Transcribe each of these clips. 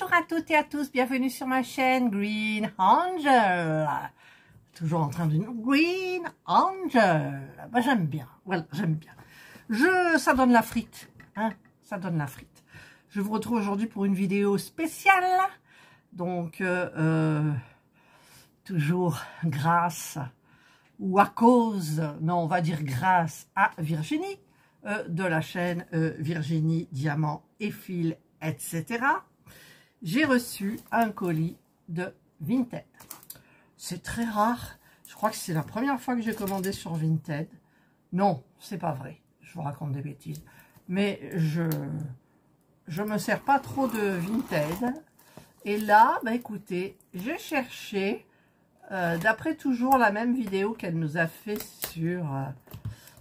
Bonjour à toutes et à tous, bienvenue sur ma chaîne Green Angel. Toujours en train de Green Angel. Bah, j'aime bien, voilà, j'aime bien. Ça donne la frite, hein, ça donne la frite. Je vous retrouve aujourd'hui pour une vidéo spéciale. Donc, toujours grâce ou à cause, non, on va dire grâce à Virginie, de la chaîne Virginie Diamant et Fil, etc. J'ai reçu un colis de Vinted. C'est très rare. Je crois que c'est la première fois que j'ai commandé sur Vinted. Non, c'est pas vrai. Je vous raconte des bêtises. Mais je me sers pas trop de Vinted. Et là, bah écoutez, j'ai cherché, d'après toujours la même vidéo qu'elle nous a fait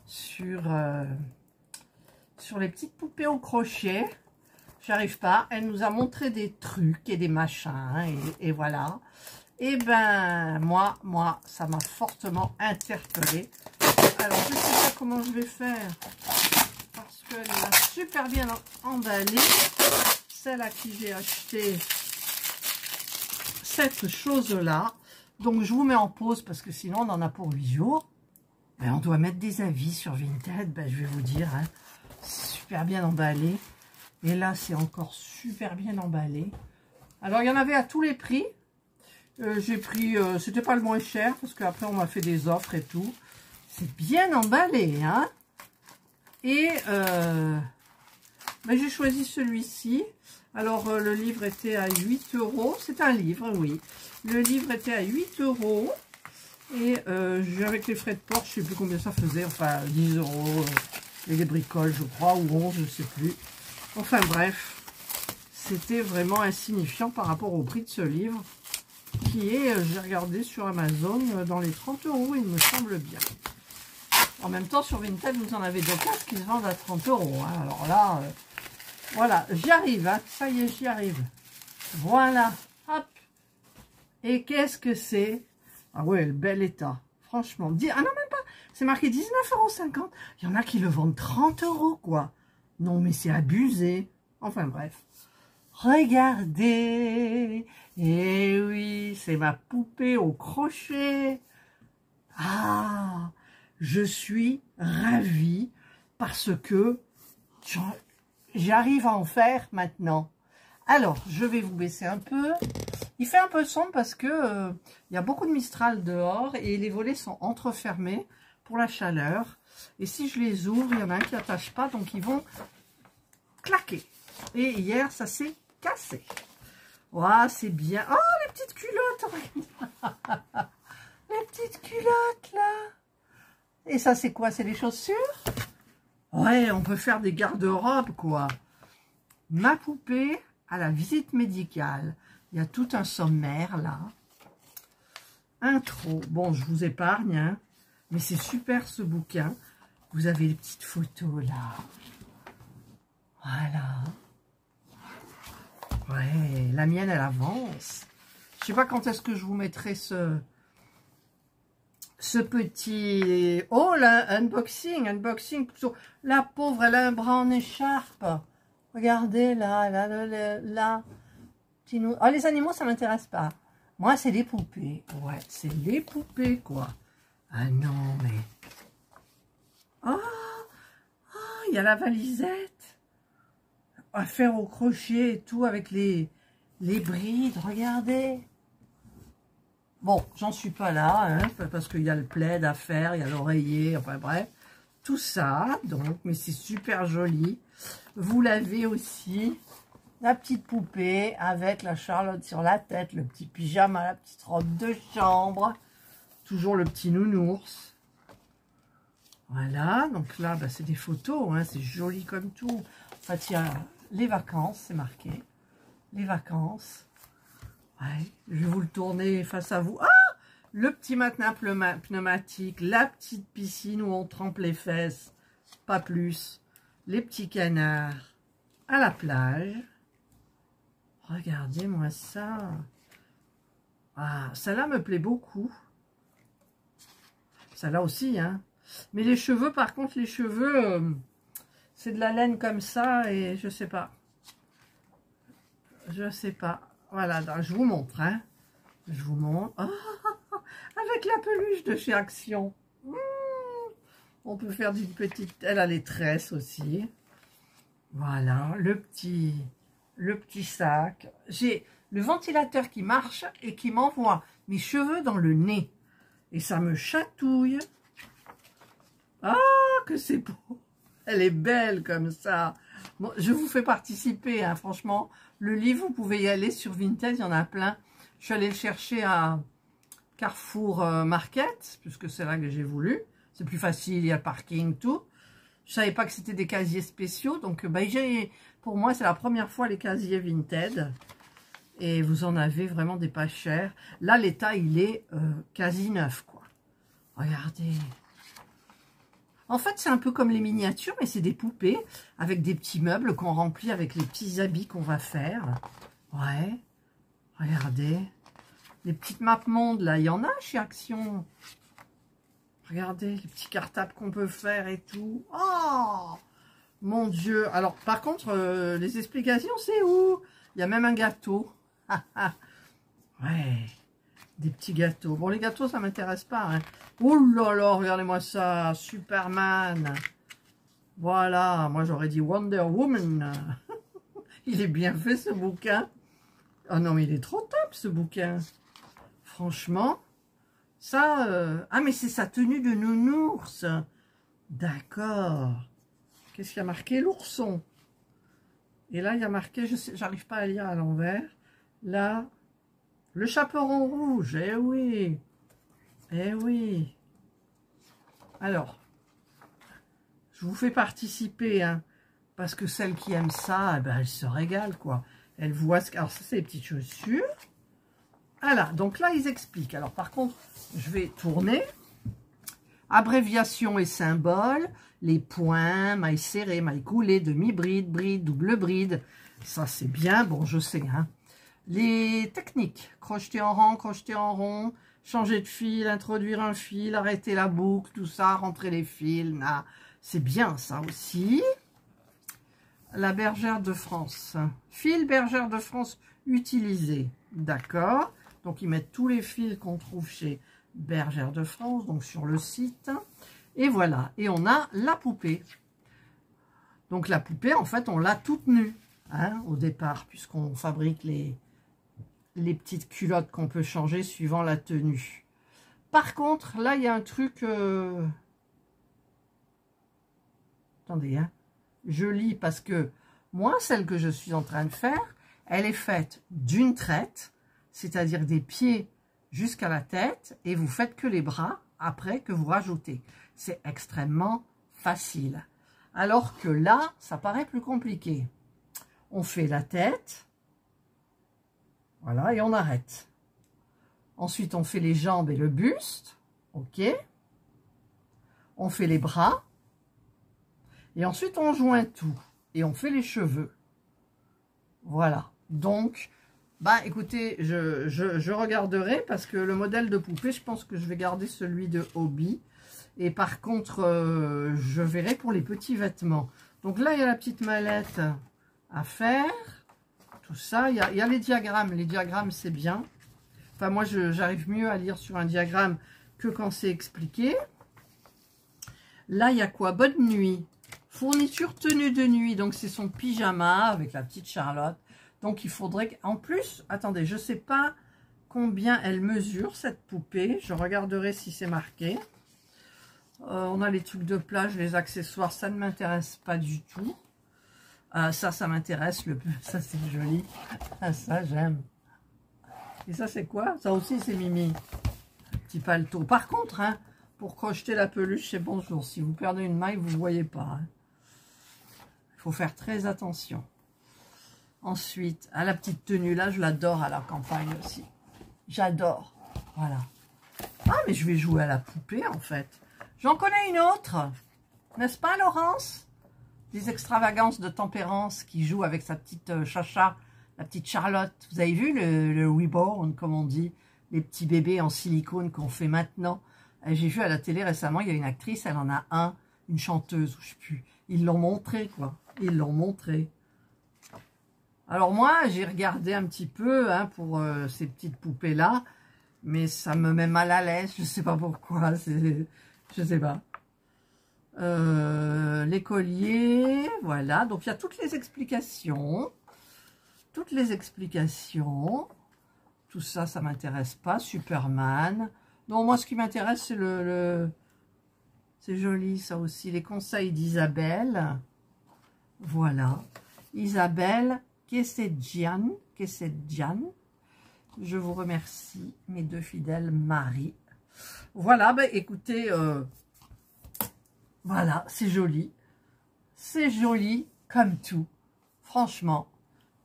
sur les petites poupées au crochet. J'arrive pas. Elle nous a montré des trucs et des machins et voilà. Et ben moi, ça m'a fortement interpellée. Alors je sais pas comment je vais faire parce qu'elle m'a super bien emballée. Celle à qui j'ai acheté cette chose-là. Donc je vous mets en pause parce que sinon on en a pour 8 jours. Ben, on doit mettre des avis sur Vinted. Ben, je vais vous dire, hein, super bien emballé. Et là, c'est encore super bien emballé. Alors, il y en avait à tous les prix. J'ai pris, c'était pas le moins cher, parce qu'après, on m'a fait des offres et tout. C'est bien emballé, hein. Et ben, j'ai choisi celui-ci. Alors, le livre était à 8 €. C'est un livre, oui. Le livre était à 8 €. Et avec les frais de port, je sais plus combien ça faisait. Enfin, 10 €. Et les bricoles, je crois, ou 11, je sais plus. Enfin bref, c'était vraiment insignifiant par rapport au prix de ce livre, qui est, j'ai regardé sur Amazon, dans les 30 €, il me semble bien. En même temps, sur Vinted, vous en avez deux quatre qui se vendent à 30 €. Hein. Alors là, voilà, j'y arrive, hein. Ça y est, j'y arrive. Voilà, hop. Et qu'est-ce que c'est? Ah ouais, le bel état. Franchement, ah non, même pas. C'est marqué 19,50 €. Il y en a qui le vendent 30 €, quoi. Non, mais c'est abusé. Enfin, bref. Regardez. Eh oui, c'est ma poupée au crochet. Ah, je suis ravie parce que j'arrive à en faire maintenant. Alors, je vais vous baisser un peu. Il fait un peu sombre parce que il y a beaucoup de Mistral dehors et les volets sont entrefermés pour la chaleur. Et si je les ouvre, il y en a un qui n'attache pas, donc ils vont claquer. Et hier, ça s'est cassé. Waouh, c'est bien. Oh, les petites culottes. Les petites culottes, là. Et ça, c'est quoi? C'est les chaussures? Ouais, on peut faire des garde-robes, quoi. Ma poupée à la visite médicale. Il y a tout un sommaire, là. Intro. Bon, je vous épargne, hein. Mais c'est super, ce bouquin. Vous avez les petites photos, là. Voilà. Ouais, la mienne, elle avance. Je sais pas quand est-ce que je vous mettrai ce petit... Oh, là, unboxing. La pauvre, elle a un bras en écharpe. Regardez, là. Oh, les animaux, ça m'intéresse pas. Moi, c'est les poupées. Ouais, c'est les poupées, quoi. Ah non, mais... Oh, il y a la valisette. À faire au crochet et tout avec les brides, regardez. Bon, j'en suis pas là, hein, parce qu'il y a le plaid à faire, il y a l'oreiller, enfin bref. Tout ça, donc, mais c'est super joli. Vous l'avez aussi, la petite poupée avec la Charlotte sur la tête, le petit pyjama, la petite robe de chambre. Toujours le petit nounours. Voilà, donc là, bah, c'est des photos, hein, c'est joli comme tout. En fait, il y a les vacances, c'est marqué. Les vacances. Ouais, je vais vous le tourner face à vous. Ah, le petit matelas pneumatique, la petite piscine où on trempe les fesses, pas plus. Les petits canards à la plage. Regardez-moi ça. Ah, celle-là me plaît beaucoup. Celle-là aussi, hein. Mais les cheveux, par contre, les cheveux, c'est de la laine comme ça et je sais pas. Je sais pas. Voilà, donc, je vous montre, hein. Je vous montre. Oh, avec la peluche de chez Action. On peut faire d'une petite... Elle a les tresses aussi. Voilà, le petit sac. J'ai le ventilateur qui marche et qui m'envoie mes cheveux dans le nez. Et ça me chatouille. Ah, que c'est beau. Elle est belle comme ça. Bon, je vous fais participer, hein, franchement. Le livre, vous pouvez y aller sur Vinted, il y en a plein. Je suis allée le chercher à Carrefour Market, puisque c'est là que j'ai voulu. C'est plus facile, il y a le parking, tout. Je savais pas que c'était des casiers spéciaux. Donc, pour moi, c'est la première fois les casiers Vinted. Et vous en avez vraiment des pas chers. Là, l'état, il est quasi neuf, quoi. Regardez. En fait, c'est un peu comme les miniatures, mais c'est des poupées avec des petits meubles qu'on remplit avec les petits habits qu'on va faire. Ouais. Regardez. Les petites maps monde, là, il y en a chez Action. Regardez, les petits cartables qu'on peut faire et tout. Oh, mon Dieu. Alors, par contre, les explications, c'est où? Il y a même un gâteau. Ouais. Des petits gâteaux. Bon, les gâteaux, ça m'intéresse pas. Hein. Oh là là, regardez-moi ça. Superman. Voilà. Moi, j'aurais dit Wonder Woman. Il est bien fait, ce bouquin. Oh non, mais il est trop top, ce bouquin. Franchement. Ça... Ah, mais c'est sa tenue de nounours. D'accord. Qu'est-ce qu'il y a marqué? L'ourson. Et là, il y a marqué... J'arrive pas à lire à l'envers. Là... Le chaperon rouge, eh oui, eh oui. Alors, je vous fais participer, hein, parce que celle qui aime ça, eh ben, elle se régale, quoi. Elle voit ce... Alors, ça, c'est les petites chaussures. Voilà, donc là, ils expliquent. Alors, par contre, je vais tourner. Abréviation et symboles, les points, mailles serrées, mailles coulées, demi-bride, bride, double bride. Ça, c'est bien, bon, je sais, hein. Les techniques, crocheter en rang, crocheter en rond, changer de fil, introduire un fil, arrêter la boucle, tout ça, rentrer les fils, c'est bien ça aussi. La bergère de France, fil bergère de France utilisé, d'accord. Donc ils mettent tous les fils qu'on trouve chez Bergère de France, donc sur le site. Et voilà, et on a la poupée. Donc la poupée, en fait, on l'a toute nue, hein, au départ, puisqu'on fabrique les petites culottes qu'on peut changer suivant la tenue. Par contre, là, il y a un truc... Attendez, hein. Je lis parce que moi, celle que je suis en train de faire, elle est faite d'une traite, c'est-à-dire des pieds jusqu'à la tête, et vous faites que les bras après que vous rajoutez. C'est extrêmement facile. Alors que là, ça paraît plus compliqué. On fait la tête... Voilà, et on arrête. Ensuite, on fait les jambes et le buste. OK. On fait les bras. Et ensuite, on joint tout. Et on fait les cheveux. Voilà. Donc, bah écoutez, je regarderai parce que le modèle de poupée, je pense que je vais garder celui de Hobby. Et par contre, je verrai pour les petits vêtements. Donc là, il y a la petite mallette à faire. Tout ça, il y a les diagrammes. Les diagrammes, c'est bien. Enfin, moi, j'arrive mieux à lire sur un diagramme que quand c'est expliqué. Là, il y a quoi? Bonne nuit. Fourniture tenue de nuit. Donc, c'est son pyjama avec la petite Charlotte. Donc, il faudrait... En plus, attendez, je ne sais pas combien elle mesure, cette poupée. Je regarderai si c'est marqué. On a les trucs de plage, les accessoires. Ça ne m'intéresse pas du tout. Ça m'intéresse. Ça, c'est joli. Ça, j'aime. Et ça, c'est quoi? Ça aussi, c'est Mimi. Petit paletot. Par contre, hein, pour crocheter la peluche, c'est bonjour. Si vous perdez une maille, vous ne voyez pas. Il faut faire très attention. Ensuite, à la petite tenue, là, je l'adore à la campagne aussi. J'adore. Voilà. Ah, mais je vais jouer à la poupée, en fait. J'en connais une autre. N'est-ce pas, Laurence? Des extravagances de tempérance qui joue avec sa petite chacha, la petite Charlotte. Vous avez vu le reborn, comme on dit, les petits bébés en silicone qu'on fait maintenant. J'ai vu à la télé récemment, il y a une actrice, elle en a une chanteuse, je sais plus. Ils l'ont montré, quoi. Ils l'ont montré. Alors moi, j'ai regardé un petit peu hein, pour ces petites poupées-là, mais ça me met mal à l'aise, je sais pas pourquoi, je sais pas. Les colliers, voilà, donc il y a toutes les explications. Toutes les explications. Tout ça, ça m'intéresse pas. Superman. Non, moi, ce qui m'intéresse, c'est c'est joli, ça aussi. Les conseils d'Isabelle. Voilà. Isabelle Kessedjian. Je vous remercie, mes deux fidèles maris. Voilà, ben écoutez, voilà, c'est joli. C'est joli comme tout. Franchement,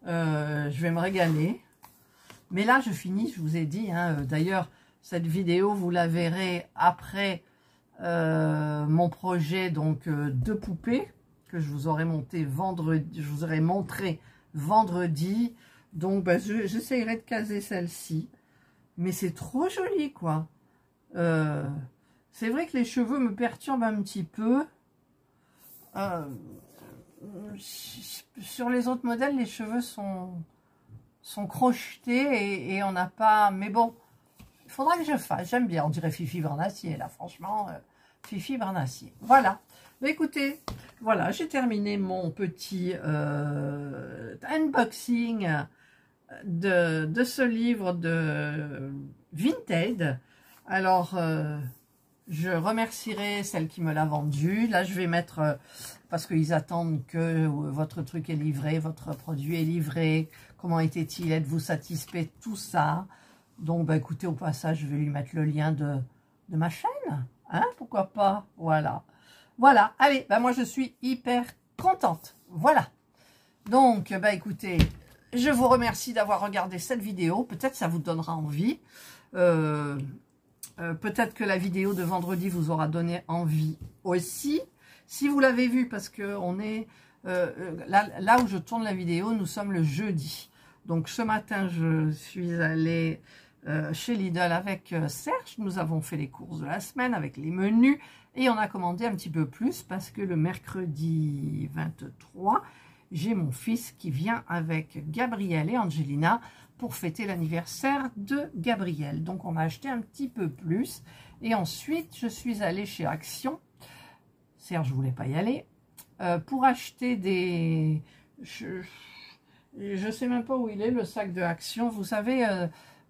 je vais me régaler. Mais là, je finis, je vous ai dit. Hein, d'ailleurs, cette vidéo, vous la verrez après mon projet donc de poupées que je vous aurai monté vendredi. Je vous aurai montré vendredi. Donc, ben, j'essayerai de caser celle-ci. Mais c'est trop joli, quoi. C'est vrai que les cheveux me perturbent un petit peu. Sur les autres modèles, les cheveux sont crochetés et on n'a pas... Mais bon, il faudra que je fasse. J'aime bien, on dirait Fifi Barnacier, là, franchement. Fifi Barnacier. Voilà. Mais écoutez, voilà, j'ai terminé mon petit unboxing de ce livre de Vinted. Alors, je remercierai celle qui me l'a vendu. Là, je vais mettre... parce qu'ils attendent que votre truc est livré, votre produit est livré. Comment était-il? Êtes-vous satisfait? Tout ça. Donc, bah, écoutez, au passage, je vais lui mettre le lien de ma chaîne. Hein? Pourquoi pas? Voilà. Voilà. Allez, bah, moi, je suis hyper contente. Voilà. Donc, bah, écoutez, je vous remercie d'avoir regardé cette vidéo. Peut-être ça vous donnera envie. Peut-être que la vidéo de vendredi vous aura donné envie aussi. Si vous l'avez vu, parce que on est là où je tourne la vidéo, nous sommes le jeudi. Donc ce matin, je suis allée chez Lidl avec Serge. Nous avons fait les courses de la semaine avec les menus et on a commandé un petit peu plus parce que le mercredi 23, j'ai mon fils qui vient avec Gabriel et Angelina pour fêter l'anniversaire de Gabriel. Donc on a acheté un petit peu plus et ensuite je suis allée chez Action. Serge ne voulait pas y aller, pour acheter des... Je ne sais même pas où il est, le sac de Action. Vous savez,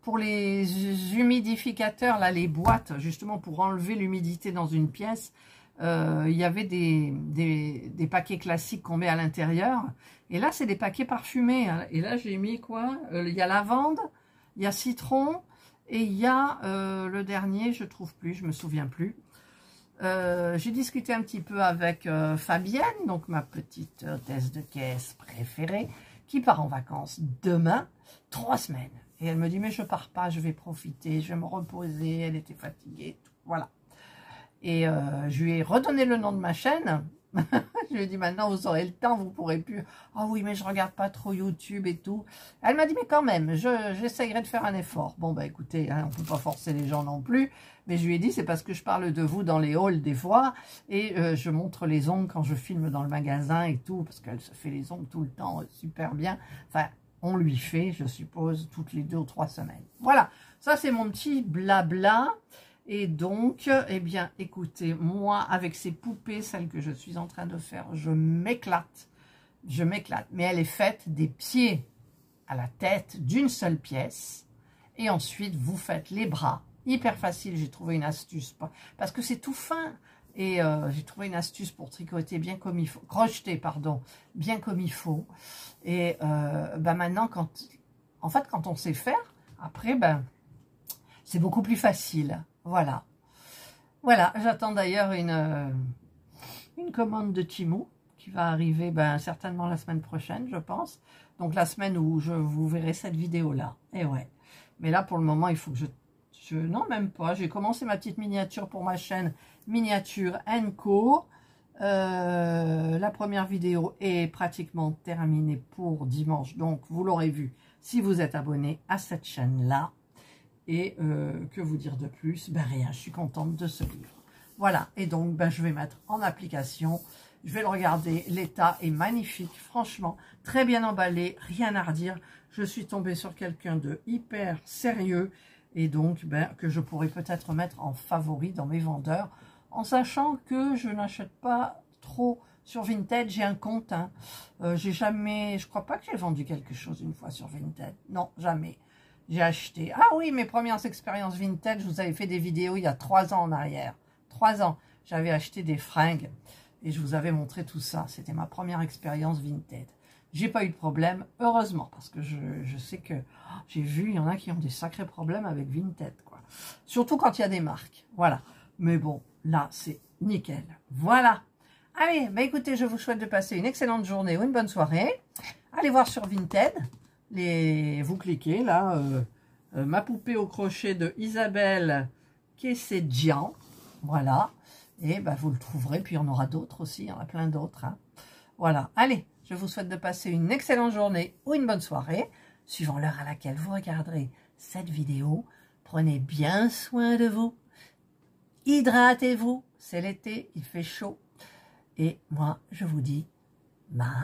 pour les humidificateurs, là, les boîtes, justement pour enlever l'humidité dans une pièce, il y avait des paquets classiques qu'on met à l'intérieur. Et là, c'est des paquets parfumés. Hein. Et là, j'ai mis quoi? Il y a lavande, il y a citron, et il y a le dernier, je ne trouve plus, je ne me souviens plus. J'ai discuté un petit peu avec Fabienne, donc ma petite hôtesse de caisse préférée, qui part en vacances demain, 3 semaines. Et elle me dit, mais je pars pas, je vais profiter, je vais me reposer, elle était fatiguée, tout, voilà. Et je lui ai redonné le nom de ma chaîne. Je lui ai dit, maintenant vous aurez le temps, vous pourrez plus. Oh oui, mais je regarde pas trop YouTube et tout. Elle m'a dit, mais quand même, j'essayerai de faire un effort. Bon, bah écoutez, hein, on ne peut pas forcer les gens non plus. Mais je lui ai dit, c'est parce que je parle de vous dans les halls des fois. Et je montre les ongles quand je filme dans le magasin et tout. Parce qu'elle se fait les ongles tout le temps, super bien. Enfin, on lui fait, je suppose, toutes les 2 ou 3 semaines. Voilà, ça c'est mon petit blabla. Et donc, eh bien, écoutez, moi, avec ces poupées, celles que je suis en train de faire, je m'éclate. Je m'éclate. Mais elle est faite des pieds à la tête d'une seule pièce. Et ensuite, vous faites les bras. Hyper facile, j'ai trouvé une astuce. Parce que c'est tout fin. Et j'ai trouvé une astuce pour tricoter bien comme il faut. Crocheter, pardon, bien comme il faut. Et ben maintenant, en fait, quand on sait faire, après, ben, c'est beaucoup plus facile. Voilà. Voilà, j'attends d'ailleurs une commande de Temu qui va arriver ben, certainement la semaine prochaine, je pense. Donc la semaine où vous verrez cette vidéo-là. Et ouais. Mais là, pour le moment, il faut que non, même pas. J'ai commencé ma petite miniature pour ma chaîne Miniature & Co. La première vidéo est pratiquement terminée pour dimanche. Donc, vous l'aurez vu si vous êtes abonné à cette chaîne-là. Et que vous dire de plus? Ben rien, je suis contente de ce livre. Voilà, et donc ben, je vais mettre en application Je vais le regarder. L'état est magnifique, franchement. Très bien emballé, rien à redire. Je suis tombée sur quelqu'un de hyper sérieux et donc que je pourrais peut-être mettre en favori dans mes vendeurs, en sachant que je n'achète pas trop sur Vinted. J'ai un compte, hein. J'ai jamais, je crois pas que j'ai vendu quelque chose une fois sur Vinted. Non, jamais. J'ai acheté. Ah oui, mes premières expériences Vinted, je vous avais fait des vidéos il y a 3 ans en arrière. 3 ans, j'avais acheté des fringues et je vous avais montré tout ça. C'était ma première expérience Vinted. J'ai pas eu de problème, heureusement, parce que je sais que j'ai vu, il y en a qui ont des sacrés problèmes avec Vinted, quoi. Surtout quand il y a des marques, voilà. Mais bon, là, c'est nickel. Voilà. Allez, bah écoutez, je vous souhaite de passer une excellente journée ou une bonne soirée. Allez voir sur Vinted. Vous cliquez, là, ma poupée au crochet de Isabelle Kessedjian. Voilà. Et bah, vous le trouverez, puis il y en aura d'autres aussi, il y en a plein d'autres, hein. Voilà. Allez, je vous souhaite de passer une excellente journée ou une bonne soirée, suivant l'heure à laquelle vous regarderez cette vidéo. Prenez bien soin de vous. Hydratez-vous. C'est l'été, il fait chaud. Et moi, je vous dis bye.